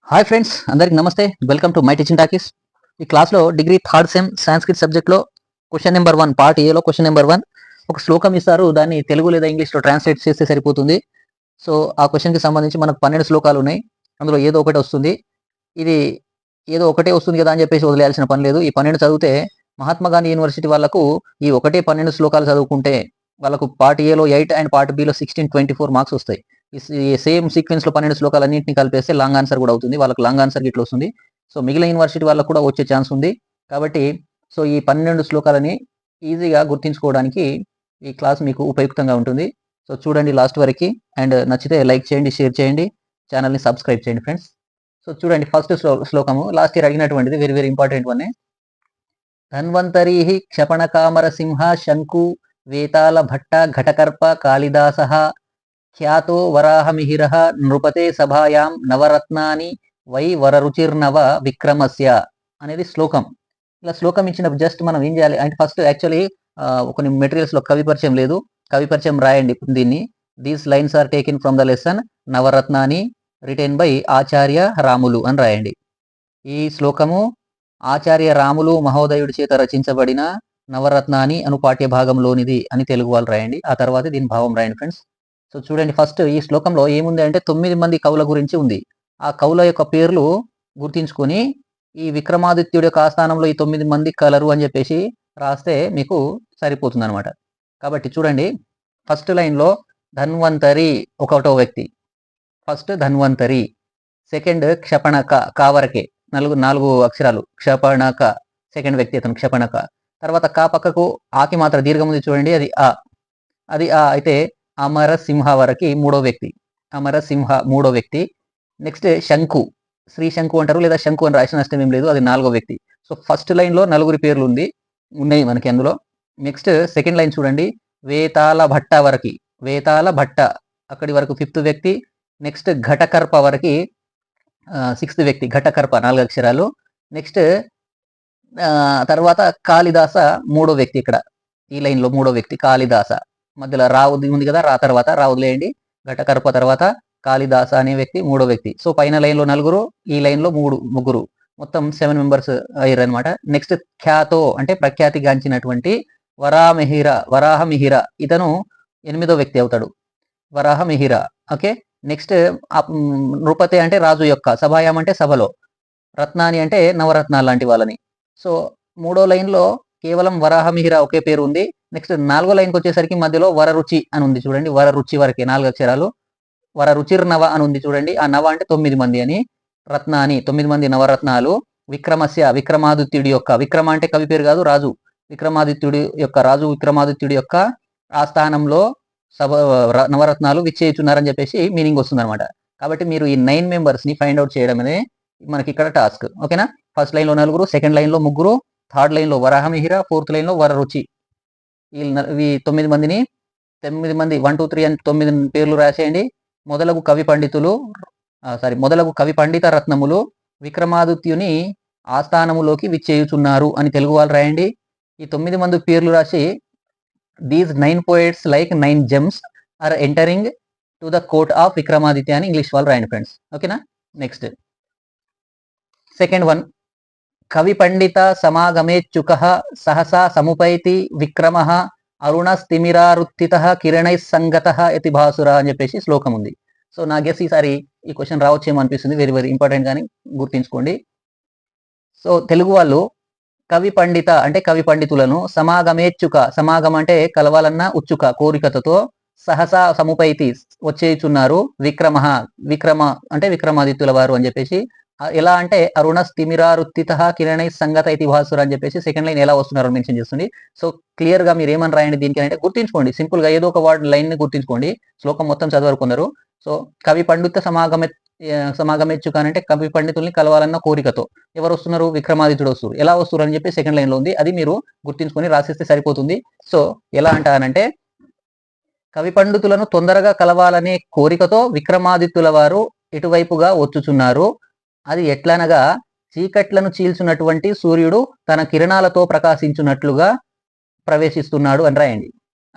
Hi friends, అందరికి నమస్తే. Welcome to my teaching talkies. ఈ క్లాస్లో డిగ్రీ థర్డ్ సెమ్ సాంస్క్రిట్ సబ్జెక్ట్లో క్వశ్చన్ నెంబర్ 1 పార్ట్ ఏలో క్వశ్చన్ నెంబర్ 1 ఒక శ్లోకం ఇస్తారు. దాన్ని తెలుగు లేదా ఇంగ్లీష్లో ట్రాన్స్లేట్ చేస్తే సరిపోతుంది. సో ఆ క్వశ్చన్కి సంబంధించి మనకు 12 శ్లోకాలు ఉన్నాయి. అందులో ఏదో ఒకటి వస్తుంది. ఇది ఏదో ఒకటే వస్తుంది కదా అని చెప్పేసి వదిలేయాల్సిన పని లేదు. ఈ 12 చదివితే మహాత్మా గాంధీ యూనివర్సిటీ వాళ్ళకు ఈ ఒకటే 12 శ్లోకాలు చదువుకుంటే వాళ్ళకు పార్ట్ ఏలో 8 అండ్ పార్ట్ బిలో 16, 24 మార్క్స్ వస్తాయి. ఈ సేమ్ సీక్వెన్స్ లో 12 శ్లోకాలన్నింటినీ కలిపేస్తే లాంగ్ ఆన్సర్ కూడా అవుతుంది. వాళ్ళకి లాంగ్ ఆన్సర్ ఇట్లా వస్తుంది. సో మిగిలిన యూనివర్సిటీ వాళ్ళకు కూడా వచ్చే ఛాన్స్ ఉంది. కాబట్టి సో ఈ 12 శ్లోకాలని ఈజీగా గుర్తించుకోవడానికి ఈ క్లాస్ మీకు ఉపయుక్తంగా ఉంటుంది. సో చూడండి లాస్ట్ వరకు. అండ్ నచ్చితే లైక్ చేయండి, షేర్ చేయండి, ఛానల్ని సబ్స్క్రైబ్ చేయండి ఫ్రెండ్స్. సో చూడండి ఫస్ట్ శ్లోకము లాస్ట్ ఇయర్ అడిగినటువంటిది, వెరీ వెరీ ఇంపార్టెంట్ వన్. ధన్వంతరీ క్షపణకామర సింహ శంకు వేతాళ భట్ట ఘటకర్ప కాళిదాస ఖ్యాతో వరాహమిహిర నృపతే సభాయాం నవరత్నాని వై వరరుచిర్నవ విక్రమస్య అనేది శ్లోకం. ఇలా శ్లోకం ఇచ్చిన జస్ట్ మనం ఏం చేయాలి అంటే ఫస్ట్ యాక్చువల్లీ కొన్ని మెటీరియల్స్లో కవి పరిచయం లేదు. కవి పరిచయం రాయండి దీన్ని. These lines are taken from the lesson Navaratnani written by Acharya Ramulu అని రాయండి. ఈ శ్లోకము ఆచార్య రాములు మహోదయుడి చేత రచించబడిన నవరత్నాని అను పాఠ్య భాగంలోనిది అని తెలుగు వాళ్ళు రాయండి. ఆ తర్వాత దీని భావం రాయండి ఫ్రెండ్స్. సో చూడండి ఫస్ట్ ఈ శ్లోకంలో ఏముంది అంటే 9 మంది కవుల గురించి ఉంది. ఆ కవుల యొక్క పేర్లు గుర్తించుకొని ఈ విక్రమాదిత్యుడి యొక్క ఆస్థానంలో ఈ 9 మంది కలరు అని చెప్పేసి రాస్తే మీకు సరిపోతుంది అనమాట. కాబట్టి చూడండి ఫస్ట్ లైన్లో ధన్వంతరి ఒకటో వ్యక్తి, ఫస్ట్ ధన్వంతరి. సెకండ్ క్షపణక, కావరకే, నాలుగు అక్షరాలు క్షపణక, సెకండ్ వ్యక్తి అతను క్షపణక. తర్వాత కా పక్కకు ఆకి మాత్రం దీర్ఘం ఉంది చూడండి, అది ఆ అయితే అమరసింహ వరకు మూడో వ్యక్తి, అమరసింహ మూడో వ్యక్తి. నెక్స్ట్ శంకు, శ్రీ శంకు అంటారు లేదా శంకు అని రాసిన నష్టం ఏం లేదు, అది నాలుగో వ్యక్తి. సో ఫస్ట్ లైన్లో నలుగురి పేర్లు ఉన్నాయి మనకి అందులో. నెక్స్ట్ సెకండ్ లైన్ చూడండి, వేతాళ భట్ట వరకు, వేతాళ భట్ట అక్కడి వరకు ఫిఫ్త్ వ్యక్తి. నెక్స్ట్ ఘటకర్ప వరకు సిక్స్త్ వ్యక్తి, ఘటకర్ప 4 అక్షరాలు. నెక్స్ట్ తర్వాత కాళిదాస మూడో వ్యక్తి, ఇక్కడ ఈ లైన్లో మూడో వ్యక్తి కాళిదాస. మధ్యలో రావు ఉంది కదా, రా తర్వాత రావులేయండి. ఘటకర్ప తర్వాత కాళిదాస అనే వ్యక్తి మూడో వ్యక్తి. సో పైన లైన్లో నలుగురు, ఈ లైన్లో ముగ్గురు, మొత్తం 7 మెంబర్స్ అయ్యారు అనమాట. నెక్స్ట్ ఖ్యాతో అంటే ప్రఖ్యాతిగాంచినటువంటి వరాహమిహిర ఇతను 8వ వ్యక్తి అవుతాడు, వరాహమిహిర. ఓకే. నెక్స్ట్ నృపతే అంటే రాజు యొక్క, సభాయాం అంటే సభలో, రత్నాని అంటే నవరత్నాలు లాంటి వాళ్ళని. సో మూడో లైన్లో కేవలం వరాహమిహిర ఒకే పేరు ఉంది. నెక్స్ట్ 4వ లైన్కి వచ్చేసరికి మధ్యలో వరరుచి అని ఉంది చూడండి, వరరుచి వరకే 4 అక్షరాలు. వరరుచిర్నవ అని ఉంది చూడండి, ఆ నవ అంటే 9 మంది అని, రత్నాని 9 మంది నవరత్నాలు. విక్రమస్య విక్రమాదిత్యుడి యొక్క, విక్రమ అంటే కవి పేరు కాదు, రాజు, రాజు విక్రమాదిత్యుడి యొక్క ఆస్థానంలో నవరత్నాలు విచ్చేయుచున్నారని చెప్పేసి మీనింగ్ వస్తుంది అనమాట. కాబట్టి మీరు ఈ 9 మెంబర్స్ని ఫైండ్ అవుట్ చేయడం అనేది మనకి ఇక్కడ టాస్క్. ఓకేనా. ఫస్ట్ లైన్లో నలుగురు, సెకండ్ లైన్లో ముగ్గురు, థర్డ్ లైన్లో వరాహమిహిర, ఫోర్త్ లైన్లో వరరుచి. ఈ 9 మందిని 9 మంది 1, 2, 3 అని 9 పేర్లు రాసేయండి. మొదలగు కవి పండిత రత్నములు విక్రమాదిత్యుని ఆస్థానములోకి విచ్చేయుచున్నారు అని తెలుగు వాళ్ళు రాయండి. ఈ 9 మంది పేర్లు రాసి these 9 poets like 9 gems are entering to the court of Vikramaditya అని ఇంగ్లీష్ వాళ్ళు రాయండి ఫ్రెండ్స్. ఓకేనా. నెక్స్ట్ సెకండ్ వన్, కవి పండిత సమాగమేచ్చుక సహసా సముపైతి విక్రమ అరుణస్థిమిరారుత్థిత కిరణై సంగత యతి భాసుర అని చెప్పేసి శ్లోకం ఉంది. సో నా గెస్ ఈసారి ఈ క్వశ్చన్ రావచ్చేమో అనిపిస్తుంది. వెరీ వెరీ ఇంపార్టెంట్ కానీ గుర్తించుకోండి. సో తెలుగు వాళ్ళు కవి పండిత అంటే కవి పండితులను, సమాగమేచ్చుక, సమాగం అంటే కలవాలన్న ఉచ్చుక కోరికతతో, సహసా సముపైతి వచ్చేయుచున్నారు, విక్రమ అంటే విక్రమాదిత్యుల వారు అని చెప్పేసి. ఎలా అంటే అరుణ స్థిమిరారుత్థిత కిరణై సంగత ఇతిభాసుర అని చెప్పేసి సెకండ్ లైన్ ఎలా వస్తున్నారో మెన్షన్ చేస్తుంది. సో క్లియర్ గా మీరు ఏమని రాయండి దీనికి అంటే గుర్తించుకోండి. సింపుల్ గా ఏదో ఒక వర్డ్ లైన్ ని గుర్తించుకోండి. శ్లోకం మొత్తం చదవరు కొందరు. సో కవి పండిత సమాగమేచ్చుక అంటే కవి పండితుల్ని కలవాలన్న కోరికతో ఎవరు వస్తున్నారు, విక్రమాదిత్యుడు వస్తున్నారు. ఎలా వస్తున్నారు అని చెప్పి సెకండ్ లైన్ లో ఉంది, అది మీరు గుర్తించుకొని రాసిస్తే సరిపోతుంది. సో ఎలా అంటానంటే కవి పండితులను తొందరగా కలవాలనే కోరికతో విక్రమాదిత్యుల వారు ఇటువైపుగా వచ్చుచున్నారు. అది ఎట్లనగా చీకట్లను చీల్చున్నటువంటి సూర్యుడు తన కిరణాలతో ప్రకాశించున్నట్లుగా ప్రవేశిస్తున్నాడు అని రాయండి.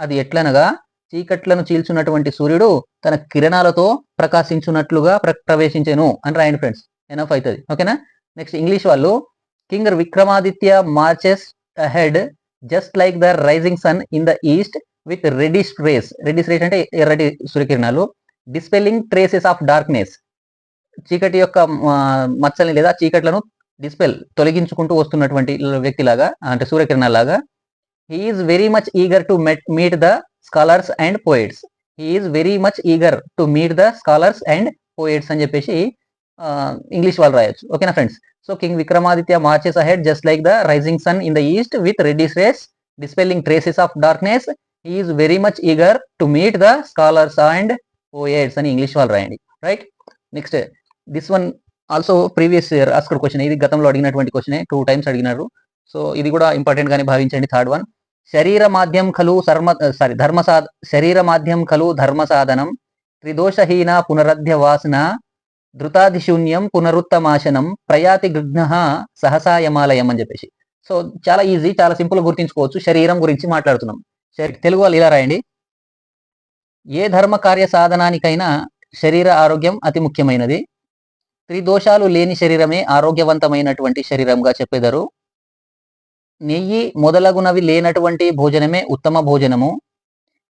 అది ఎట్లనగా చీకట్లను చీల్చున్నటువంటి సూర్యుడు తన కిరణాలతో ప్రకాశించున్నట్లుగా ప్రవేశించెను అని రాయండి ఫ్రెండ్స్. ఎనఫ్ అవుతుంది. ఓకేనా. నెక్స్ట్ ఇంగ్లీష్ వాళ్ళు, king Vikramaditya marches ahead just like the rising sun in the east with reddish rays. Reddish rays అంటే ఎర్రటి సూర్యకిరణాలు. డిస్పెల్లింగ్ ట్రేసెస్ ఆఫ్ డార్క్నెస్, చీకటి యొక్క మచ్చల్ని లేదా చీకట్లను తొలగించుకుంటూ వస్తున్నటువంటి వ్యక్తిలాగా, అంటే సూర్యకిరణాలాగా. He is very much eager to meet the scholars and poets. He is very much eager to meet the scholars and poets అని చెప్పేసి ఇంగ్లీష్ వాళ్ళు రాయొచ్చు. ఓకేనా friends. So king Vikramaditya marches ahead just like the rising sun in the east with reddish rays, dispelling traces of darkness, he is very much eager to meet the scholars and poets అని English వాళ్ళు రాయండి. Right. Next this one also previous year asked question. ఇది గతంలో అడిగినటువంటి question, 2 times అడిగినారు. So ఇది కూడా important గానే భావించండి. థర్డ్ వన్, శరీర మాధ్యం ఖలు శరీర మాధ్యం ఖలు ధర్మ సాధనం, త్రిదోషహీన పునరధ్య వాసన, ధృతాధిశూన్యం పునరుత్తమాశనం, ప్రయాతి గృగ్న సహసా యమాలయం అని చెప్పేసి. సో చాలా ఈజీ, చాలా సింపుల్ గుర్తించుకోవచ్చు. శరీరం గురించి మాట్లాడుతున్నాం. తెలుగు వాళ్ళు ఇలా రాయండి. ఏ ధర్మ కార్య సాధనానికైనా శరీర ఆరోగ్యం అతి ముఖ్యమైనది. త్రిదోషాలు లేని శరీరమే ఆరోగ్యవంతమైనటువంటి శరీరంగా చెప్పెదరు. నెయ్యి మొదలగునవి లేనటువంటి భోజనమే ఉత్తమ భోజనము.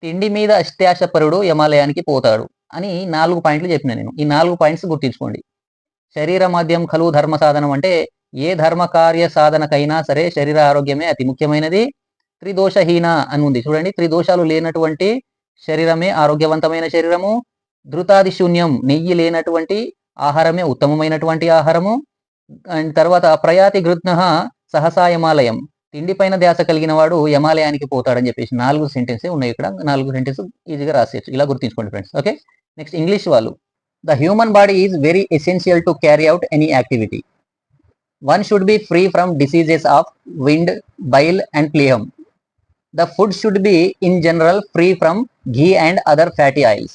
తిండి మీద అష్టాశపరుడు యమాలయానికి పోతాడు అని 4 పాయింట్లు చెప్పిన నేను. ఈ 4 పాయింట్స్ గుర్తించుకోండి. శరీర మాధ్యం ఖలు ధర్మ సాధనం అంటే ఏ ధర్మ కార్య సాధనకైనా సరే శరీర ఆరోగ్యమే అతి ముఖ్యమైనది. త్రిదోషహీన అని ఉంది చూడండి, త్రిదోషాలు లేనటువంటి శరీరమే ఆరోగ్యవంతమైన శరీరము. ధృతాది శూన్యం, నెయ్యి లేనటువంటి ఆహారమే ఉత్తమమైనటువంటి ఆహారము. అండ్ తర్వాత ప్రయాతి గృత్న సహసా యమాలయం, తిండి పైన ధ్యాస కలిగిన వాడు యమాలయానికి పోతాడని చెప్పేసి 4 సెంటెన్సే ఉన్నాయి ఇక్కడ. 4 సెంటెన్స్ ఈజీగా రాసేయచ్చు. ఇలా గుర్తించుకోండి ఫ్రెండ్స్. ఓకే. నెక్స్ట్ ఇంగ్లీష్ వాళ్ళు, the human body is very essential to carry out any activity. One should be free from diseases of wind, bile and phlegm. The food should be in general free from ghee and other fatty oils.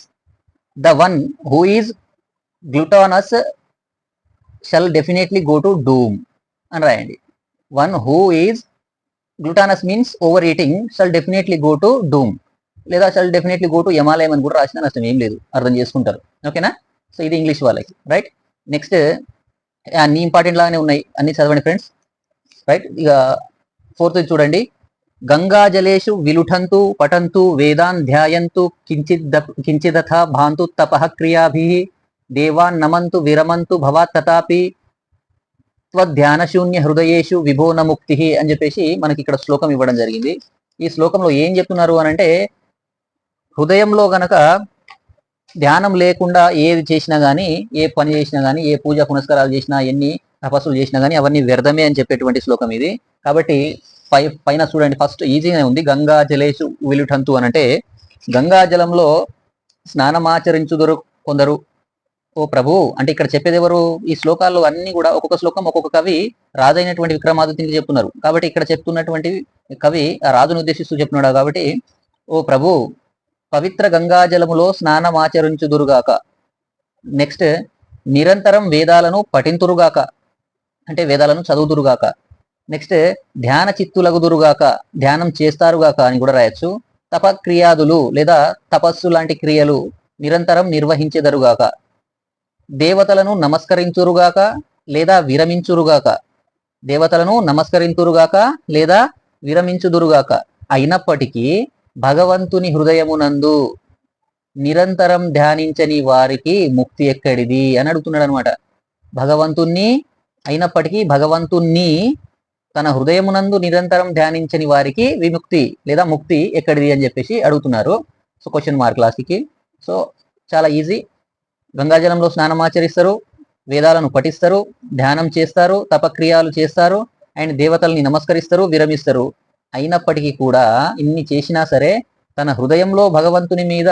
The one who is gluttonous shall definitely go to doom. And right, one who is gluttonous means overeating shall definitely go to doom. లేదా shall definitely go to యమాలయం అని కూడా రాసిన నష్టం ఏం లేదు, అర్థం చేసుకుంటారు. ఓకేనా. సో ఇది ఇంగ్లీష్ వాళ్ళకి. రైట్. నెక్స్ట్ అన్ని ఇంపార్టెంట్ లాగానే ఉన్నాయి, అన్ని చదవండి ఫ్రెండ్స్. రైట్. ఇక 4th చూడండి. గంగాజలేషు విలుఠంతు పఠంతు వేదాన్ ధ్యాయంతు కించిదథ భాంతు తపః క్రియాభిః దేవాన్ నమంతు విరమంతు భవాత్ తథాపి త్వధ్యానశూన్య హృదయేషు విభోన ముక్తిః అని చెప్పేసి మనకి ఇక్కడ శ్లోకం ఇవ్వడం జరిగింది. ఈ శ్లోకంలో ఏం చెప్తున్నారు అని అంటే, హృదయంలో గనక ధ్యానం లేకుండా ఏది చేసినా కానీ, ఏ పని చేసినా కానీ, ఏ పూజ పునస్కారాలు చేసినా, ఎన్ని తపస్సులు చేసినా కానీ అవన్నీ వ్యర్థమే అని చెప్పేటువంటి శ్లోకం ఇది. కాబట్టి పైన చూడండి, ఫస్ట్ ఈజీగానే ఉంది. గంగా జలేషు విలుఠంతు అని అంటే, గంగా జలంలో స్నానమాచరించుదురు కొందరు ఓ ప్రభు అంటే ఇక్కడ చెప్పేది ఎవరు? ఈ శ్లోకాల్లో అన్ని కూడా ఒక్కొక్క శ్లోకం ఒక్కొక్క కవి రాజైనటువంటి విక్రమాదిత్యునికి చెప్తున్నారు. కాబట్టి ఇక్కడ చెప్తున్నటువంటి కవి ఆ రాజును ఉద్దేశిస్తూ చెప్తున్నాడు. కాబట్టి ఓ ప్రభు, పవిత్ర గంగాజలములో స్నానమాచరించుదురుగాక. నెక్స్ట్, నిరంతరం వేదాలను పఠింతురుగాక అంటే వేదాలను చదువుదురుగాక. నెక్స్ట్, ధ్యాన చిత్తులగుదురుగాక, ధ్యానం చేస్తారుగాక అని కూడా రాయొచ్చు. తపక్రియాదులు లేదా తపస్సు లాంటి క్రియలు నిరంతరం నిర్వహించెదరుగాక. దేవతలను నమస్కరించురుగాక లేదా విరమించురుగాక. దేవతలను నమస్కరించురుగాక లేదా విరమించుదురుగాక. అయినప్పటికీ భగవంతుని హృదయమునందు నిరంతరం ధ్యానించని వారికి ముక్తి ఎక్కడిది అని అడుగుతున్నాడు అనమాట. భగవంతుణ్ణి అయినప్పటికీ భగవంతుణ్ణి తన హృదయమునందు నిరంతరం ధ్యానించని వారికి విముక్తి లేదా ముక్తి ఎక్కడిది అని చెప్పేసి అడుగుతున్నారు. సో క్వశ్చన్ మార్క్ లాస్ట్కి. సో చాలా ఈజీ. గంగాజలంలో స్నానం ఆచరిస్తారు, వేదాలను పఠిస్తారు, ధ్యానం చేస్తారు, తపక్రియాలు చేస్తారు, అండ్ దేవతల్ని నమస్కరిస్తారు, విరమిస్తారు. అయినప్పటికీ కూడా ఇన్ని చేసినా సరే తన హృదయంలో భగవంతుని మీద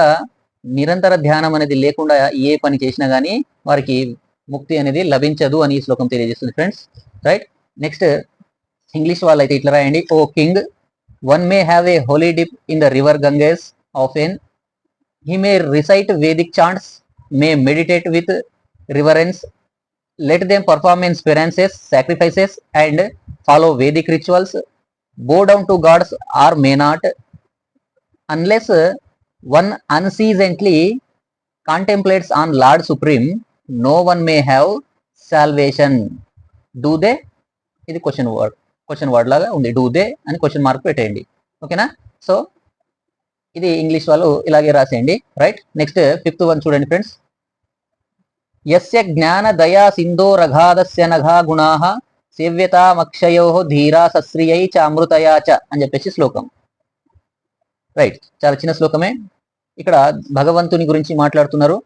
నిరంతర ధ్యానం అనేది లేకుండా ఏ పని చేసినా కానీ వారికి ముక్తి అనేది లభించదు అని ఈ శ్లోకం తెలియజేస్తుంది ఫ్రెండ్స్. రైట్. నెక్స్ట్ ఇంగ్లీష్ వాళ్ళైతే ఇట్లా రాయండి. O king, one may have a holy dip in the river Ganges often. He may recite Vedic chants, may meditate with reverence. Let them perform inspirences, sacrifices and follow Vedic rituals. Bow down to gods or may not, unless one unceasingly contemplates on Lord Supreme. No one may have salvation. Do they, ఇది question word లాగా ఉంది. Do they అని question mark పెట్టేయండి. ఓకేనా? So ఇది English వాళ్ళు ఇలాగే రాసేయండి. Right. Next 5th one చూడండి ఫ్రెండ్స్. యస్య జ్ఞాన దయా సింధో రఘాదస్య నఘా గుణాః సేవ్యతామక్షయో ధీరా సశ్రియై చ అమృతయా చ అని చెప్పేసి శ్లోకం. రైట్. చాలా చిన్న శ్లోకమే. ఇక్కడ భగవంతుని గురించి మాట్లాడుతున్నారు.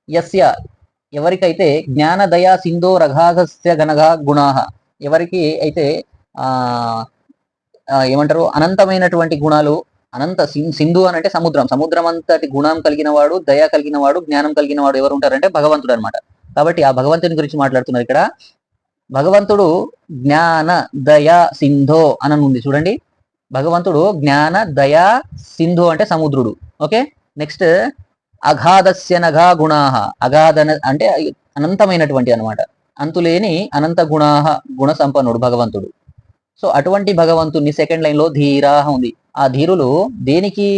యస్య, ఎవరికైతే జ్ఞాన దయా సింధో రఘాదస్య గణగా గుణాః, ఎవరికి అయితే ఏమంటారు అనంతమైనటువంటి గుణాలు, అనంత సింధు అని అంటే సముద్రం, సముద్రం అంతటి గుణం కలిగిన వాడు, దయ కలిగిన వాడు, జ్ఞానం కలిగిన వాడు ఎవరు ఉంటారంటే భగవంతుడు అనమాట. కాబట్టి ఆ భగవంతుని గురించి మాట్లాడుతున్నారు ఇక్కడ. భగవంతుడు జ్ఞాన దయా సింధో అని ఉంది చూడండి. భగవంతుడు జ్ఞాన దయా సింధు అంటే సముద్రుడు. ఓకే. నెక్స్ట్ అగాధస్య నఘా గుణాహ, అగాధ అంటే అనంతమైనటువంటి అనమాట, అంతులేని అనంత గుణాహ, గుణ సంపన్నుడు భగవంతుడు. సో అటువంటి భగవంతుని సెకండ్ లైన్ లో ధీరాహ ఉంది. ఆ ధీరులు దేనికి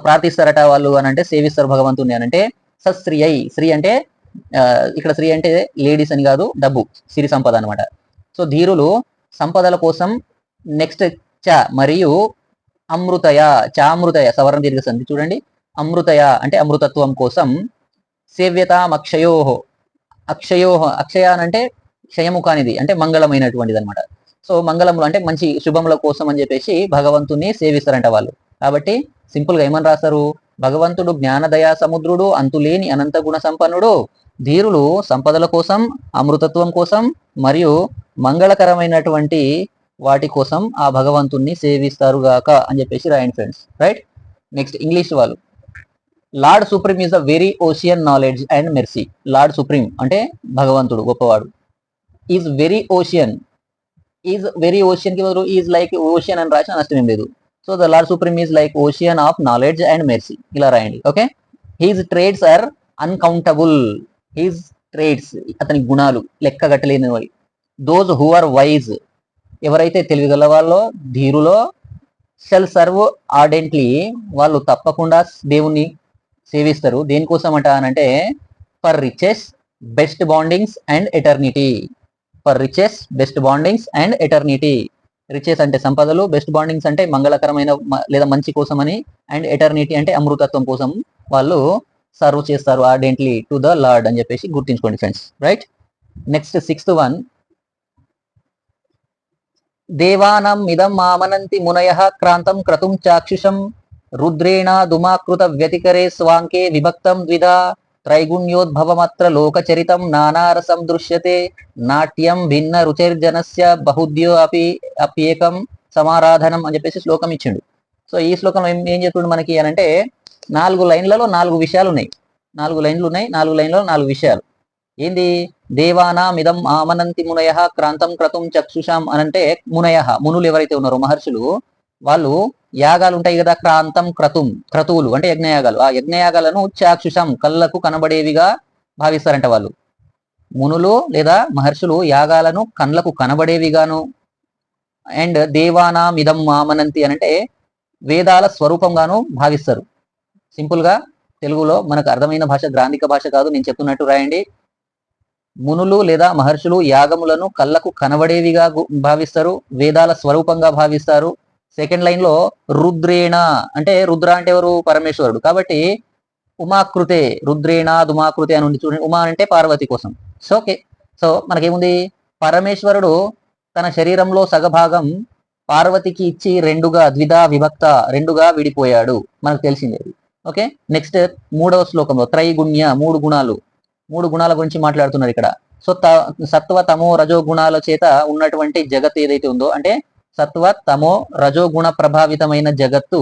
ప్రార్థిస్తారట వాళ్ళు అని అంటే, సేవిస్తారు భగవంతుని అని అంటే సశ్రియై. శ్రీ అంటే ఇక్కడ శ్రీ అంటే లేడీస్ అని కాదు, డబ్బు, సిరి సంపద అనమాట. సో ధీరులు సంపదల కోసం. నెక్స్ట్ చ మరియు అమృతయ, చామృతయ సవర్ణ దీర్ఘ సంధి చూడండి. అమృతయ అంటే అమృతత్వం కోసం. సేవ్యతాం అక్షయోహ, అక్షయోహ, అక్షయ అంటే క్షయము కానిది అంటే మంగళమైనటువంటిది అనమాట. సో మంగళములు అంటే మంచి శుభముల కోసం అని చెప్పేసి భగవంతుని సేవిస్తారంట వాళ్ళు. కాబట్టి సింపుల్ గా ఏమని రాస్తారు, భగవంతుడు జ్ఞానదయా సముద్రుడు, అంతులేని అనంత గుణ సంపన్నుడు, ధీరులు సంపదల కోసం, అమృతత్వం కోసం మరియు మంగళకరమైనటువంటి వాటి కోసం ఆ భగవంతుణ్ణి సేవిస్తారు గాక అని చెప్పేసి రాయండి ఫ్రెండ్స్. రైట్. నెక్స్ట్ ఇంగ్లీష్ వాళ్ళు. Lord supreme is the very ocean knowledge and mercy. Lord supreme అంటే భగవంతుడు గొప్పవాడు. Is very ocean, is very ocean కి బదులు ఈజ్ లైక్ ఓషియన్ అని రాసిన నష్టం ఏం లేదు. So the lord supreme is like ocean of knowledge and mercy, ఇలా రాయండి. Okay. His traits are uncountable. His traits అతని గుణాలు లెక్కగట్టలేనివి. దోజ్ హూ ఆర్ వైజ్, ఎవరైతే తెలివిగల వాళ్ళో, ధీరులో, షెల్ సర్వ్ ఆర్డెంట్లీ, వాళ్ళు తప్పకుండా దేవుణ్ణి సేవిస్తారు. దేనికోసం అంట అనంటే for riches, best bondings and eternity. For riches, best bondings and eternity. Riches అంటే సంపదలు, బెస్ట్ బాండింగ్స్ అంటే మంగళకరమైన లేదా మంచి కోసమని, అండ్ ఎటర్నిటీ అంటే అమృతత్వం కోసం వాళ్ళు సర్వ్ చేస్తారు ఆర్డెంట్లీ టు ద లార్డ్ అని చెప్పేసి గుర్తించుకోండి friends. Right. Next 6th one. దేవానం మిదం మామనంతి మునయః క్రాంతం క్రతుం చాక్షుషం రుద్రేణ దుమాకృత వ్యతికరే స్వాంకే విభక్తం ద్విధా త్రైగుణ్యోద్భవమత్ర లోకచరితం నానారసం దృశ్యతే నాట్యం భిన్న రుచిర్జనస్య బహుద్యో అప్యేకం సమారాధనం అని చెప్పేసి శ్లోకం ఇచ్చిండు. సో ఈ శ్లోకం ఏం చెప్తుండు మనకి అని అంటే, 4 లైన్లలో 4 విషయాలు ఉన్నాయి. 4 లైన్లు ఉన్నాయి. 4 లైన్లలో 4 విషయాలు. ఏంది? దేవానామిదం ఆమనంతి మునయః క్రాంతం క్రతుం చక్షుషాం అనంటే, మునయః మునులు ఎవరైతే ఉన్నారో మహర్షులు, వాళ్ళు యాగాలు ఉంటాయి కదా, క్రాంతం క్రతుం, క్రతువులు అంటే యజ్ఞయాగాలు. ఆ యజ్ఞయాగాలను చాక్షుషం కళ్ళకు కనబడేవిగా భావిస్తారంట వాళ్ళు. మునులు లేదా మహర్షులు యాగాలను కళ్ళకు కనబడేవిగాను, అండ్ దేవానామిదం ఆమనంతి అనంటే వేదాల స్వరూపంగాను భావిస్తారు. సింపుల్ గా తెలుగులో మనకు అర్థమైన భాష, గ్రాంధిక భాష కాదు, నేను చెప్తున్నట్టు రాయండి. మునులు లేదా మహర్షులు యాగములను కళ్ళకు కనబడేవిగా భావిస్తారు, వేదాల స్వరూపంగా భావిస్తారు. సెకండ్ లైన్ లో రుద్రేణ అంటే, రుద్ర అంటే ఎవరు? పరమేశ్వరుడు. కాబట్టి ఉమాకృతే, రుద్రేణ దుమాకృతే అని ఉంది చూడండి. ఉమా అంటే పార్వతి కోసం. So okay. సో మనకేముంది, పరమేశ్వరుడు తన శరీరంలో సగభాగం పార్వతికి ఇచ్చి రెండుగా, ద్విధా విభక్త, రెండుగా విడిపోయాడు, మనకు తెలిసింది. ఓకే. నెక్స్ట్ 3వ శ్లోకంలో త్రైగుణ్య, 3 గుణాలు, 3 గుణాల గురించి మాట్లాడుతున్నారు ఇక్కడ. సో సత్వ తమో రజో గుణాల చేత ఉన్నటువంటి జగత్ ఏదైతే ఉందో, అంటే సత్వ తమో రజో గుణ ప్రభావితమైన జగత్తు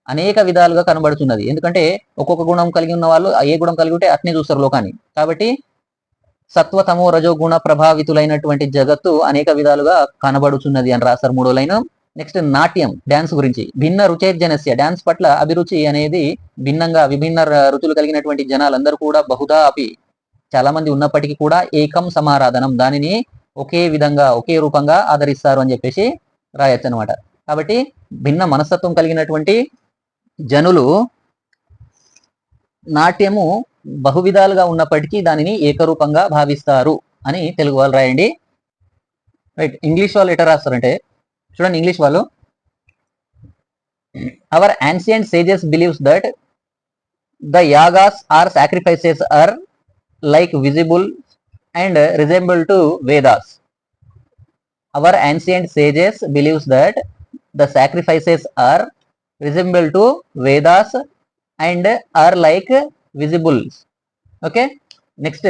అనేక విధాలుగా కనబడుతున్నది. ఎందుకంటే ఒక్కొక్క గుణం కలిగి ఉన్న వాళ్ళు ఏ గుణం కలిగి ఉంటే అట్నే చూస్తారు లోకాన్ని. కాబట్టి సత్వ తమో రజో గుణ ప్రభావితులైనటువంటి జగత్తు అనేక విధాలుగా కనబడుతున్నది అని రాస్తారు 3వ లైన్. నెక్స్ట్ నాట్యం, డాన్స్ గురించి. భిన్న రుచేర్జనస్య, డాన్స్ పట్ల అభిరుచి అనేది భిన్నంగా, విభిన్న రుచులు కలిగినటువంటి జనాలందరూ కూడా బహుదా అపి, చాలా మంది ఉన్నప్పటికీ కూడా ఏకం సమారాధనం, దానిని ఒకే విధంగా ఒకే రూపంగా ఆదరిస్తారు అని చెప్పేసి రాయొచ్చు అనమాట. కాబట్టి భిన్న మనస్తత్వం కలిగినటువంటి జనులు నాట్యము బహువిధాలుగా ఉన్నప్పటికీ దానిని ఏకరూపంగా భావిస్తారు అని తెలుగు వాళ్ళు రాయండి. రైట్, ఇంగ్లీష్ వాళ్ళు ఎట్లా రాస్తారంటే చూడండి, ఇంగ్లీష్ వాళ్ళు hour ancient sages believes that the yagas or sacrifices are like visible and resemble to Vedas. Our ancient sages believes that the sacrifices are resemble to Vedas and are like visible. Okay, next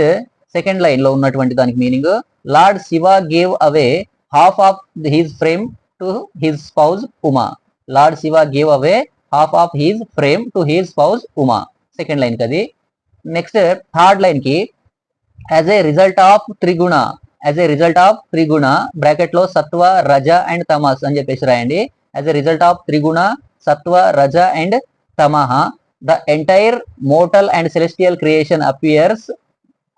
second line లో ఉన్నటువంటి దానికి meaning, lord Shiva gave away half of his frame to his spouse Uma. Lord Shiva gave away half of his frame to his spouse Uma, second line కది. Next third line కి as a result of triguna, as a result of triguna bracket లో sattva raja and tamas అని చెప్పేసి రాయండి. As a result of triguna sattva raja and తమహ the entire mortal and celestial creation appears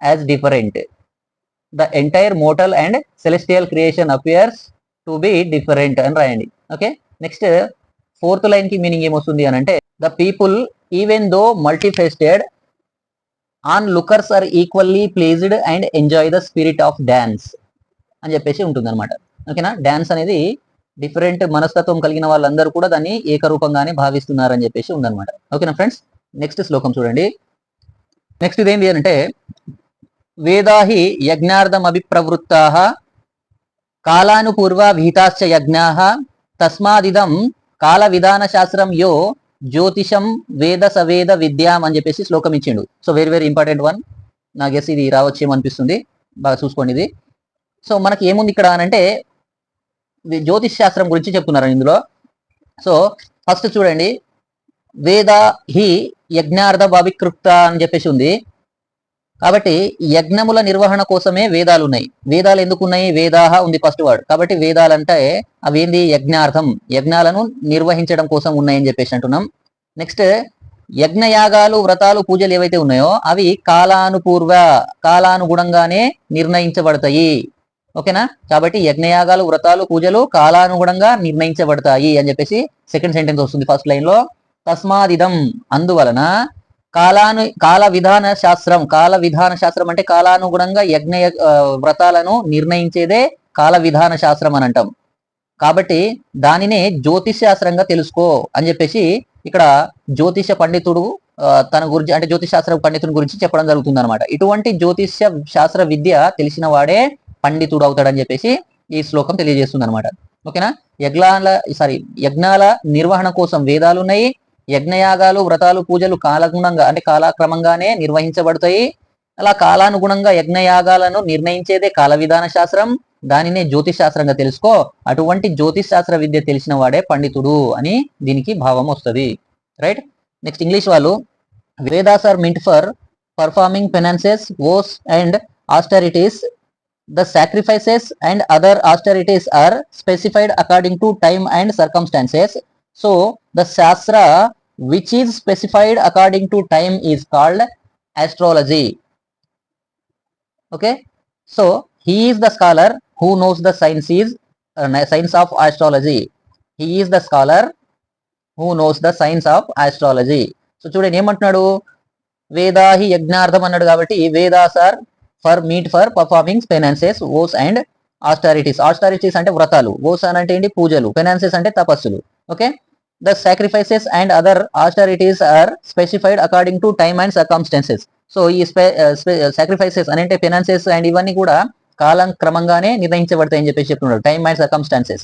as different. The entire mortal and celestial creation appears to be different అని రాయండి. Okay, next fourth line కి meaning ఏమొస్తుంది అని అంటే, the people even though multifaceted on lookers are equally pleased and enjoy the spirit of dance అని చెప్పేసి ఉంటుంది అనమాట. ఓకేనా, డాన్స్ అనేది డిఫరెంట్ మనస్తత్వం కలిగిన వాళ్ళందరూ కూడా దాన్ని ఏకరూపంగానే భావిస్తున్నారని చెప్పేసి ఉందన్నమాట. ఓకేనా ఫ్రెండ్స్, నెక్స్ట్ శ్లోకం చూడండి. నెక్స్ట్ ఇదేంటి అంటే, వేదాహి యజ్ఞార్థం అభిప్రవృత్తాః కాలానుపూర్వ విహితాశ్చ యజ్ఞాః తస్మాదిదం కాల విధాన శాస్త్రం యో జ్యోతిషం వేద సవేద విద్యాం అని చెప్పేసి శ్లోకం ఇచ్చిండు. So very very important one. నా గెస్ ఇది రావచ్చేమనిపిస్తుంది, బాగా చూసుకోండి ఇది. సో మనకి ఏముంది ఇక్కడ అనంటే జ్యోతిష్ శాస్త్రం గురించి చెప్తున్నారు ఇందులో. సో ఫస్ట్ చూడండి, వేద హి యజ్ఞార్థ అభికృప్త అని చెప్పేసి ఉంది. కాబట్టి యజ్ఞముల నిర్వహణ కోసమే వేదాలు ఉన్నాయి. వేదాలు ఎందుకు ఉన్నాయి? వేదాహ ఉంది ఫస్ట్ వర్డ్. కాబట్టి వేదాలంటే అవేంది? యజ్ఞార్థం, యజ్ఞాలను నిర్వహించడం కోసం ఉన్నాయని చెప్పేసి అంటున్నాం. నెక్స్ట్ యజ్ఞయాగాలు వ్రతాలు పూజలు ఏవైతే ఉన్నాయో అవి కాలానుపూర్వ, కాలానుగుణంగానే నిర్ణయించబడతాయి. ఓకేనా, కాబట్టి యజ్ఞయాగాలు వ్రతాలు పూజలు కాలానుగుణంగా నిర్ణయించబడతాయి అని చెప్పేసి సెకండ్ సెంటెన్స్ వస్తుంది ఫస్ట్ లైన్ లో. తస్మాదిదం అందువలన కాల విధాన శాస్త్రం, కాల విధాన శాస్త్రం అంటే కాలానుగుణంగా యజ్ఞ వ్రతాలను నిర్ణయించేదే కాల విధాన శాస్త్రం అని అంటాం. కాబట్టి దానినే జ్యోతిష్ శాస్త్రంగా తెలుసుకో అని చెప్పేసి ఇక్కడ జ్యోతిష పండితుడు తన గురించి అంటే జ్యోతిష్ శాస్త్ర పండితుడి గురించి చెప్పడం జరుగుతుంది అనమాట. ఇటువంటి జ్యోతిష శాస్త్ర విద్య తెలిసిన వాడే పండితుడు అవుతాడని చెప్పేసి ఈ శ్లోకం తెలియజేస్తుంది అనమాట. ఓకేనా, యజ్ఞాల నిర్వహణ కోసం వేదాలు ఉన్నాయి. యజ్ఞయాగాలు వ్రతాలు పూజలు కాలగుణంగా అంటే కాలక్రమంగానే నిర్వహించబడతాయి. అలా కాలానుగుణంగా యజ్ఞయాగాలను నిర్ణయించేదే కాల విధాన శాస్త్రం, దానినే జ్యోతిష్ శాస్త్రంగా తెలుసుకో. అటువంటి జ్యోతిష్ శాస్త్ర విద్య తెలిసిన వాడే పండితుడు అని దీనికి భావం వస్తుంది. రైట్, నెక్స్ట్ ఇంగ్లీష్ వాళ్ళు Vedas are meant for performing penances, oaths and austerities. The sacrifices and other austerities are specified according to time and circumstances. So the shastra which is specified according to time is called astrology. Okay, so he is the scholar who knows the science of astrology. He is the scholar who knows the science of astrology. So చూడండి ఏమంటున్నాడు, వేదాహి యజ్ఞార్థం అన్నాడు. కాబట్టి Vedas are for performing penances, oaths and ఆస్టారిటీస్. ఆస్టారిటీస్ అంటే వ్రతాలు, ఓస్ అని అంటే ఏంటి? పూజలు, పెనాన్సెస్ అంటే తపస్సులు. Okay, the sacrifices and other austerities are specified according to time and circumstances. So ఈ సాక్రిఫైసెస్ అని అంటే పెనాన్సెస్ అండ్ ఇవన్నీ కూడా కాలం క్రమంగానే నిర్ణయించబడతాయని చెప్పేసి చెప్తున్నాడు, time and circumstances.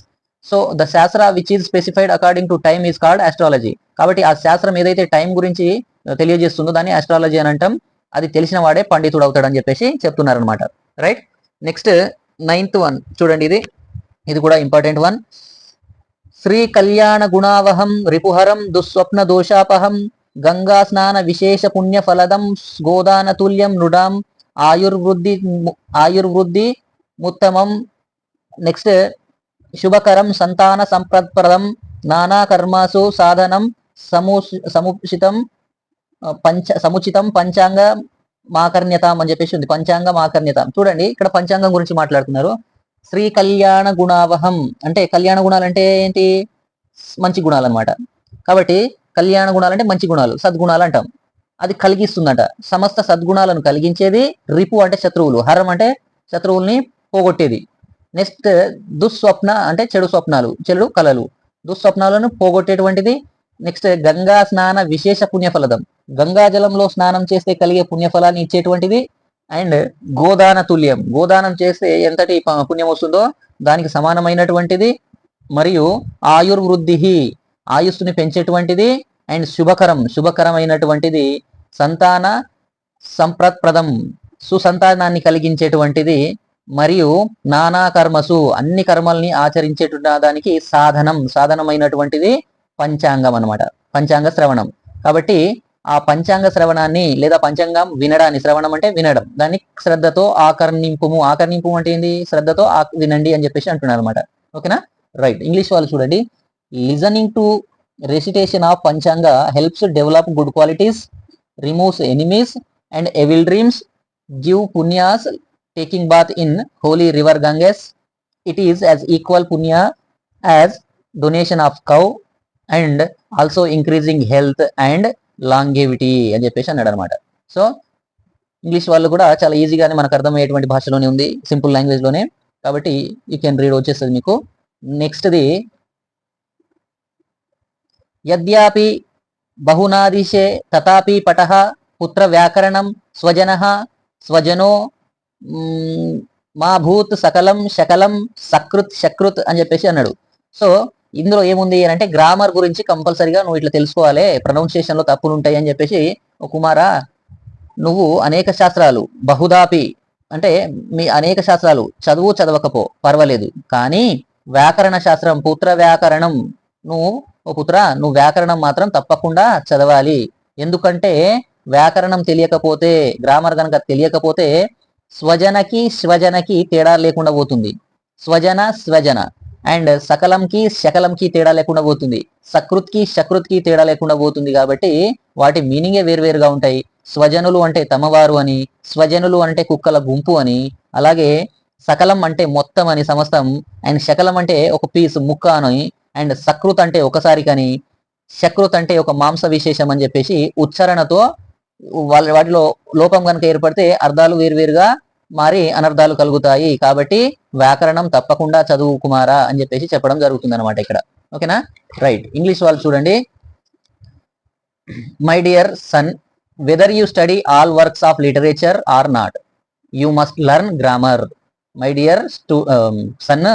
So the shastra which is specified according to time is called astrology. కాబట్టి ఆ శాస్త్రం ఏదైతే టైం గురించి తెలియజేస్తుందో దాన్ని ఆస్ట్రాలజీ అని అంటాం. అది తెలిసిన వాడే పండితుడు అవుతాడని చెప్పేసి చెప్తున్నారు అనమాట. రైట్, నెక్స్ట్ 9th వన్ చూడండి, ఇది కూడా ఇంపార్టెంట్ వన్. శ్రీ కళ్యాణ గుణావహం రిపుహరం దుస్వప్న దోషాపహం గంగా స్నాన విశేష పుణ్య ఫలదం గోదాన తుల్యం నృడాం ఆయుర్వృద్ధి ముత్తమం. నెక్స్ట్ శుభకరం సంతాన సంప్రదం నానా కర్మాసు సాధనం సముచితం పంచాంగ మాకర్ణ్యతం అని చెప్పేసి ఉంది. పంచాంగ మాకర్ణ్యతం. చూడండి ఇక్కడ పంచాంగం గురించి మాట్లాడుతున్నారు. శ్రీ కళ్యాణ గుణావహం అంటే కళ్యాణ గుణాలు అంటే ఏంటి? మంచి గుణాలు అనమాట. కాబట్టి కళ్యాణ గుణాలు అంటే మంచి గుణాలు, సద్గుణాలు అంటాం. అది కలిగిస్తుందట. సమస్త సద్గుణాలను కలిగించేది రిపు అంటే శత్రువులు, హరం అంటే శత్రువుల్ని పోగొట్టేది. నెక్స్ట్ దుస్వప్న అంటే చెడు స్వప్నాలు, చెడు కళలు, దుస్వప్నాలను పోగొట్టేటువంటిది. నెక్స్ట్ గంగా స్నాన విశేష పుణ్యఫలదం, గంగా జలంలో స్నానం చేస్తే కలిగే పుణ్యఫలాన్ని ఇచ్చేటువంటిది. అండ్ గోదాన తుల్యం, గోదానం చేస్తే ఎంతటి పుణ్యం వస్తుందో దానికి సమానమైనటువంటిది. మరియు ఆయుర్వృద్ధి, ఆయుస్సుని పెంచేటువంటిది. అండ్ శుభకరం, శుభకరమైనటువంటిది. సంతాన సంప్రత్ప్రదం, సుసంతానాన్ని కలిగించేటువంటిది. మరియు నానా కర్మసు, అన్ని కర్మల్ని ఆచరించేటువంటి దానికి సాధనం, సాధనమైనటువంటిది పంచాంగం అనమాట, పంచాంగ శ్రవణం. కాబట్టి ఆ పంచాంగ శ్రవణాన్ని లేదా పంచాంగం వినడాన్ని, శ్రవణం అంటే వినడం, దాన్ని శ్రద్ధతో ఆకర్ణింపుము, ఆకర్ణింపు అంటే ఏంది, శ్రద్ధతో వినండి అని చెప్పేసి అంటున్నారు అనమాట. ఓకేనా, రైట్. ఇంగ్లీష్ వాళ్ళు చూడండి, listening to recitation of panchanga helps develop good qualities, removes enemies and evil dreams, give punyas, taking bath in holy river Ganges. It is as equal punya as donation of cow and also increasing health and longevity అని చెప్పేసి అన్నాడు అనమాట. So English వాళ్ళు కూడా చాలా ఈజీగానే మనకు అర్థమయ్యేటువంటి భాషలోనే ఉంది, సింపుల్ లాంగ్వేజ్ లోనే, కాబట్టి యూ కెన్ రీడ్ వచ్చేస్తుంది మీకు. నెక్స్ట్ది యద్యాపి బహునాదిశే తథాపి పటః పుత్ర వ్యాకరణం స్వజనః స్వజనో మా భూత్ సకలం శకలం సకృత్ శకృత్ అని చెప్పేసి అన్నాడు. సో ఇందులో ఏముంది అని అంటే గ్రామర్ గురించి కంపల్సరీగా నువ్వు ఇట్లా తెలుసుకోవాలి, ప్రొనౌన్సియేషన్ లో తప్పులు ఉంటాయి అని చెప్పేసి. ఓ కుమారా, నువ్వు అనేక శాస్త్రాలు, బహుదాపి అంటే మీ అనేక శాస్త్రాలు చదువు చదవకపో పర్వాలేదు, కానీ వ్యాకరణ శాస్త్రం, పుత్ర వ్యాకరణం, నువ్వు ఓ పుత్ర నువ్వు వ్యాకరణం మాత్రం తప్పకుండా చదవాలి. ఎందుకంటే వ్యాకరణం తెలియకపోతే, గ్రామర్ కనుక తెలియకపోతే స్వజనకి స్వజనకి తేడా లేకుండా పోతుంది, స్వజన స్వజన, అండ్ సకలంకి శకలంకి తేడా లేకుండా పోతుంది, సకృత్కి శకృత్కి తేడా లేకుండా పోతుంది. కాబట్టి వాటి మీనింగే వేరువేరుగా ఉంటాయి. స్వజనులు అంటే తమవారు అని, స్వజనులు అంటే కుక్కల గుంపు అని, అలాగే సకలం అంటే మొత్తం అని, సమస్తం, అండ్ శకలం అంటే ఒక పీస్ ముక్క అని, అండ్ సకృత్ అంటే ఒకసారి కానీ, శకృత్ అంటే ఒక మాంస విశేషం అని చెప్పేసి ఉచ్చారణతో వాటిలో లోపం కనుక ఏర్పడితే అర్థాలు వేరువేరుగా మారి అనర్థాలు కలుగుతాయి. కాబట్టి వ్యాకరణం తప్పకుండా చదువు కుమారా అని చెప్పేసి చెప్పడం జరుగుతుంది అనమాట ఇక్కడ. ఓకేనా, రైట్. ఇంగ్లీష్ వాళ్ళు చూడండి, my dear son, whether you study all works of literature or not, you must learn grammar. My dear son,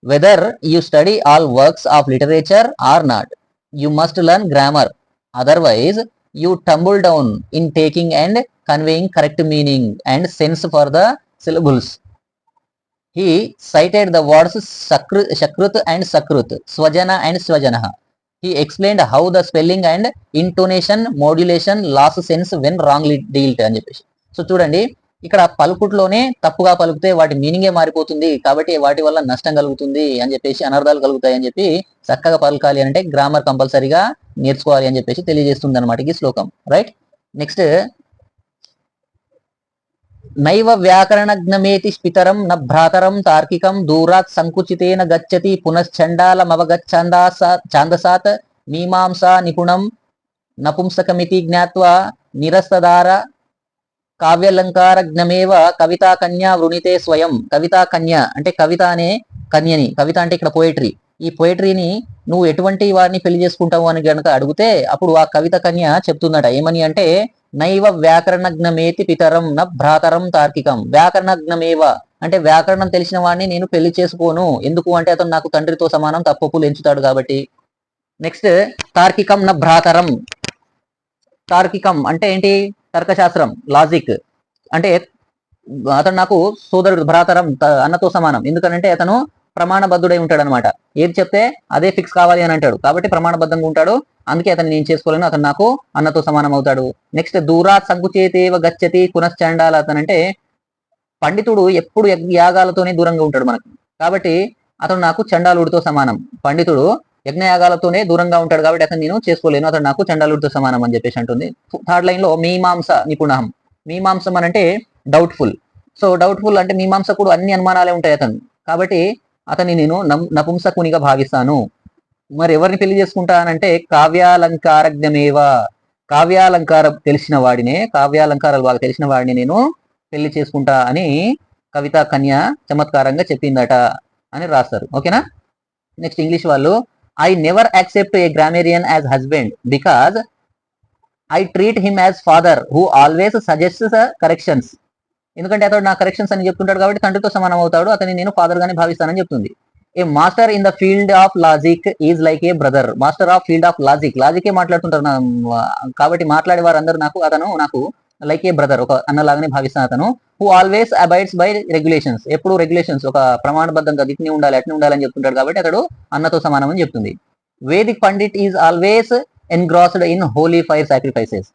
whether you study all works of literature or not, you must learn grammar, otherwise you tumble down in taking and conveying correct meaning and sense for the syllables. He cited the words shakrut and sakrut, swajana and swajanah. He explained how the spelling and intonation modulation lost sense when wrongly dealt అని చెప్పేసి. So చూడండి, ఇక్కడ పలుకుట్లోనే తప్పుగా పలుకుతే వాటి మీనింగే మారిపోతుంది, కాబట్టి వాటి వల్ల నష్టం కలుగుతుంది అని చెప్పేసి, అనర్థాలు కలుగుతాయి అని చెప్పి, చక్కగా పలకాలి అంటే గ్రామర్ కంపల్సరీగా నేర్చుకోవాలి అని చెప్పేసి తెలియజేస్తుంది అనమాట ఈ శ్లోకం. రైట్. నెక్స్ట్, నైవ వ్యాకరణజ్ఞమేతి పితరం న భ్రాతరం తార్కికం దూరాత్ సంకుచితేన గచ్చతి పునశ్చండాలమవగచ్ఛాందసాత్ మీమాంసా నిపుణం నపుంసకమితి జ్ఞాత్వా నిరస్తదార కావ్యాలంకార జ్ఞమేవ కవితా కన్యా వృణితే స్వయం. కవితా కన్య అంటే కవిత అనే కన్యని, కవిత అంటే ఇక్కడ పోయిటరీ, ఈ పోయిటరీని నువ్వు ఎటువంటి వారిని పెళ్లి చేసుకుంటావు అని గనక అడిగితే అప్పుడు ఆ కవిత కన్య చెప్తుందట ఏమని అంటే, నైవ వ్యాకరణజ్ఞమేతి పితరం న భ్రాతరం తార్కికం. వ్యాకరణజ్ఞమేవ అంటే వ్యాకరణం తెలిసిన వాడిని నేను పెళ్లి చేసుకోను, ఎందుకు అంటే అతను నాకు తండ్రితో సమానం, తప్పులు ఎంచుతాడు కాబట్టి. నెక్స్ట్, తార్కికం న భ్రాతరం. తార్కికం అంటే ఏంటి, తర్కశాస్త్రం, లాజిక్, అంటే అతను నాకు సోదరుడు, భ్రాతరం అన్నతో సమానం, ఎందుకంటే అతను ప్రమాణబద్ధుడై ఉంటాడు అనమాట, ఏది చెప్తే అదే ఫిక్స్ కావాలి అని అంటాడు, కాబట్టి ప్రమాణబద్ధంగా ఉంటాడు, అందుకే అతను నేను చేసుకోలేను, అతను నాకు అన్నతో సమానం అవుతాడు. నెక్స్ట్, దూరాత్ సంకుచేతేవ గచ్చతి పునశ్చండాల. అతనంటే పండితుడు ఎప్పుడు యాగాలతోనే దూరంగా ఉంటాడు మనకు, కాబట్టి అతను నాకు చండాలుడితో సమానం. పండితుడు యజ్ఞయాగాలతోనే దూరంగా ఉంటాడు కాబట్టి అతను నేను చేసుకోలేను, అతను నాకు చండాలుడితో సమానం అని చెప్పేసి అంటుంది. థర్డ్ లైన్ లో మీమాంస నిపుణం. మీమాంసం అని అంటే డౌట్ఫుల్. సో డౌట్ఫుల్ అంటే మీమాంసకుడు, అన్ని అనుమానాలే ఉంటాయి అతను, కాబట్టి అతన్ని నేను నపుంసకునిగా భావిస్తాను. మరి ఎవరిని పెళ్లి చేసుకుంటానంటే కావ్యాలంకారజ్ఞమేవ. కావ్యాలంకారం తెలిసిన వాడినే, కావ్యాలంకారాలు బాగా తెలిసిన వాడిని నేను పెళ్లి చేసుకుంటా అని కవిత కన్య చమత్కారంగా చెప్పిందట అని రాస్తారు. ఓకేనా. నెక్స్ట్ ఇంగ్లీష్ వాళ్ళు, I never accept a grammarian as husband because I treat him as father who always suggests corrections. ఎందుకంటే అతడు నా కరెక్షన్స్ అని చెప్తుంటాడు కాబట్టి తండ్రితో సమానం అవుతాడు, అతని నేను ఫాదర్ గానే భావిస్తానని చెప్తుంది. A master in the field of logic is like a brother. Master of field of లాజికే మాట్లాడుతుంటారు కాబట్టి మాట్లాడే వారందరూ అతను నాకు లైక్ ఏ బ్రదర్, ఒక అన్నలాగానే భావిస్తాను అతను. Who always abides by regulations, ఎప్పుడు రెగ్యులేషన్స్ ఒక ప్రమాణబద్ధంగా ఇట్ని ఉండాలి అట్ని ఉండాలని చెప్తుంటాడు కాబట్టి అతడు అన్నతో సమానం అని చెప్తుంది. Vedic Pandit is always engrossed in Holi fire sacrifices.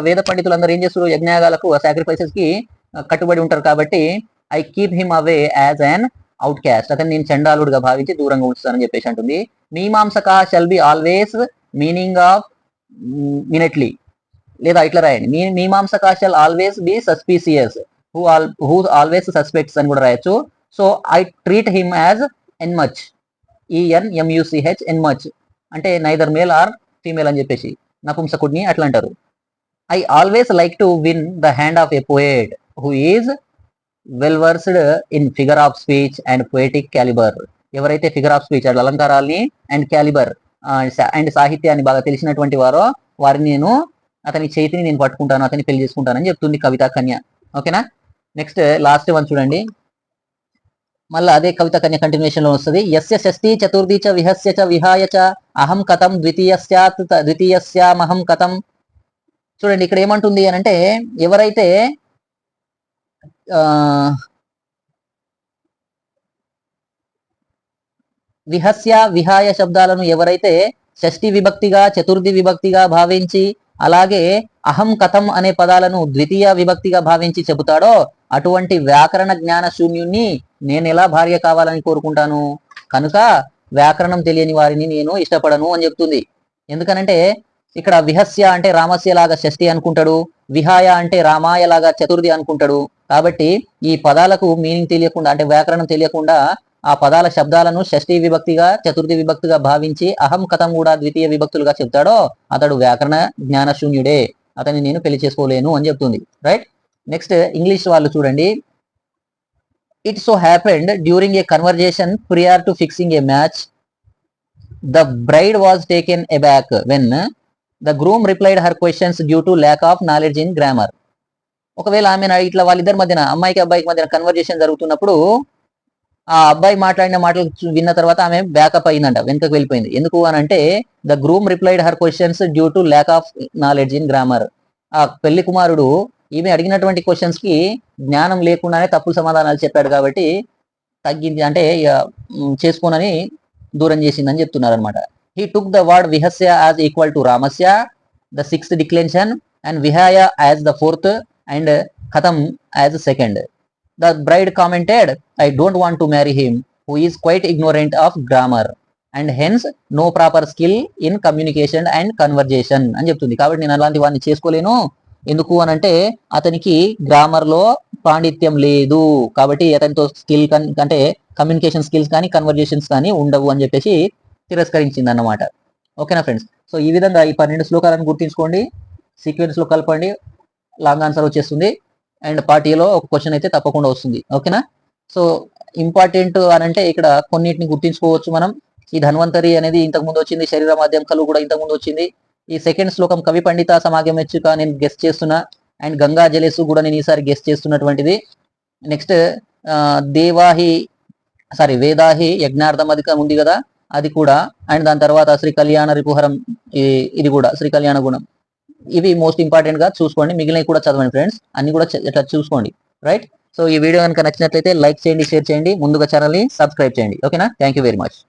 వేద పండితులందరూ ఏం చేస్తారు, యజ్ఞయాగాలకు సాక్రిఫైసెస్ కి కట్టుబడి ఉంటారు కాబట్టి I keep him away as an outcast, అతను నేను చండాలుడుగా భావించి దూరంగా ఉంచుతానని చెప్పేసి అంటుంది. Mimamsaka shall be always meaning of minutely, లేదా ఇట్లా రాయండి, mimamsaka shall always be suspicious who always suspects అని కూడా రాయొచ్చు. So I treat him as eunuch, ENMUCH eunuch అంటే నైదర్ మేల్ ఆర్ ఫీమేల్ అని చెప్పేసి నపుంసకుడిని అట్లా అంటారు. I always like to win the hand of a poet who is well versed in figure of speech and poetic calibre. ఎవరైతే figure of speech అలంకారాల్ని and calibre and సాహిత్యాన్ని బాగా తెలిసినటువంటి వారో వారిని అతని చేతిని నేను పట్టుకుంటాను, అతని పెళ్లి చేసుకుంటానని చెప్తుంది కవిత కన్య. ఓకేనా. నెక్స్ట్ లాస్ట్ వన్ చూడండి, మళ్ళీ అదే కవిత కన్య కంటిన్యూషన్ లో వస్తుంది. యస్య షష్ఠి చతుర్థి చ విహస్య చ విహాయ చ అహం కథం ద్వితీయస్యామహం కథం. చూడండి ఇక్కడ ఏమంటుంది అని అంటే, ఎవరైతే విహస్య విహాయ శబ్దాలను ఎవరైతే షష్ఠి విభక్తిగా చతుర్థి విభక్తిగా భావించి అలాగే అహం కథం అనే పదాలను ద్వితీయ విభక్తిగా భావించి చెబుతాడో అటువంటి వ్యాకరణ జ్ఞాన శూన్యుణ్ణి నేను ఎలా భార్య కావాలని కోరుకుంటాను, కనుక వ్యాకరణం తెలియని వారిని నేను ఇష్టపడను అని చెప్తుంది. ఎందుకనంటే ఇక్కడ విహస్య అంటే రామస్య లాగా షష్ఠి అనుకుంటాడు, విహాయ అంటే రామాయ లాగా చతుర్థి అనుకుంటాడు. కాబట్టి ఈ పదాలకు మీనింగ్ తెలియకుండా అంటే వ్యాకరణం తెలియకుండా ఆ పదాల శబ్దాలను షష్ఠి విభక్తిగా చతుర్థి విభక్తిగా భావించి అహం కథం కూడా ద్వితీయ విభక్తులుగా చెప్తాడో అతడు వ్యాకరణ జ్ఞాన శూన్యుడే, అతన్ని నేను పెళ్లి చేసుకోలేను అని చెప్తుంది. రైట్. నెక్స్ట్ ఇంగ్లీష్ వాళ్ళు చూడండి, it so happened during a conversation prior to fixing A match the bride was taken అబ్యాక్ when the groom replied her questions due to lack of knowledge in grammar. ఒకవేళ ఆమె ఇట్లా వాళ్ళిద్దరి మధ్యన అమ్మాయికి అబ్బాయికి మధ్యన కన్వర్జేషన్ జరుగుతున్నప్పుడు ఆ అబ్బాయి మాట్లాడిన మాటలు విన్న తర్వాత ఆమె బ్యాకప్ అయిందంట, వెనుకకు వెళ్ళిపోయింది. ఎందుకు అని అంటే the groom replied her questions due to lack of knowledge in grammar. ఆ పెళ్లి కుమారుడు ఈమె అడిగినటువంటి క్వశ్చన్స్ కి జ్ఞానం లేకుండానే తప్పుడు సమాధానాలు చెప్పాడు కాబట్టి తగ్గింది అంటే చేసుకోనని దూరం చేసిందని చెప్తున్నారు అనమాట. హీ టుక్ ద వర్డ్ విహస్య యాజ్ ఈక్వల్ టు రామస్య ద సిక్స్త్ డిక్లెన్షన్ అండ్ విహాయ యాజ్ ద ఫోర్త్ అండ్ కథం as second. The bride commented, I don't want to marry him who is quite ignorant of grammar and hence no proper skill in communication and conversation అని చెప్తుంది. కాబట్టి నేను అలాంటి వాడిని చేసుకోలేను, ఎందుకు అని అంటే అతనికి గ్రామర్ లో పాండిత్యం లేదు కాబట్టి అతనితో స్కిల్ అంటే కమ్యూనికేషన్ స్కిల్స్ కానీ కన్వర్జేషన్స్ కానీ ఉండవు అని చెప్పేసి తిరస్కరించింది అన్నమాట. ఓకేనా ఫ్రెండ్స్. సో ఈ విధంగా ఈ 12 శ్లోకాలను గుర్తించుకోండి, సీక్వెన్స్ లో కలపండి, లాంగ్ ఆన్సర్ వచ్చేస్తుంది. అండ్ పార్ట్ ఏలో ఒక క్వశ్చన్ అయితే తప్పకుండా వస్తుంది. ఓకేనా. సో ఇంపార్టెంట్ అని అంటే ఇక్కడ కొన్నిటిని గుర్తించుకోవచ్చు మనం. ఈ ధన్వంతరి అనేది ఇంతకు ముందు వచ్చింది, శరీర మాధ్యం కలు కూడా ఇంతకు ముందు వచ్చింది. ఈ సెకండ్ శ్లోకం కవి పండిత సమాగమెచ్చుక నేను గెస్ట్ చేస్తున్నా, అండ్ గంగా జలేసు కూడా నేను ఈసారి గెస్ట్ చేస్తున్నటువంటిది. నెక్స్ట్ వేదాహి యజ్ఞార్థం అధికం ఉంది కదా, అది కూడా. అండ్ దాని తర్వాత శ్రీ కళ్యాణ రిపుహరం, ఇది కూడా శ్రీ కళ్యాణ గుణం. ఇవి మోస్ట్ ఇంపార్టెంట్ గా చూసుకోండి, మిగిలినవి కూడా చదవండి ఫ్రెండ్స్, అన్ని కూడా ఇట్లా చూసుకోండి. రైట్. సో ఈ వీడియో కనుక నచ్చినట్లయితే లైక్ చేయండి, షేర్ చేయండి, ముందుగా ఛానల్ని సబ్స్క్రైబ్ చేయండి. ఓకేనా. Thank you very much.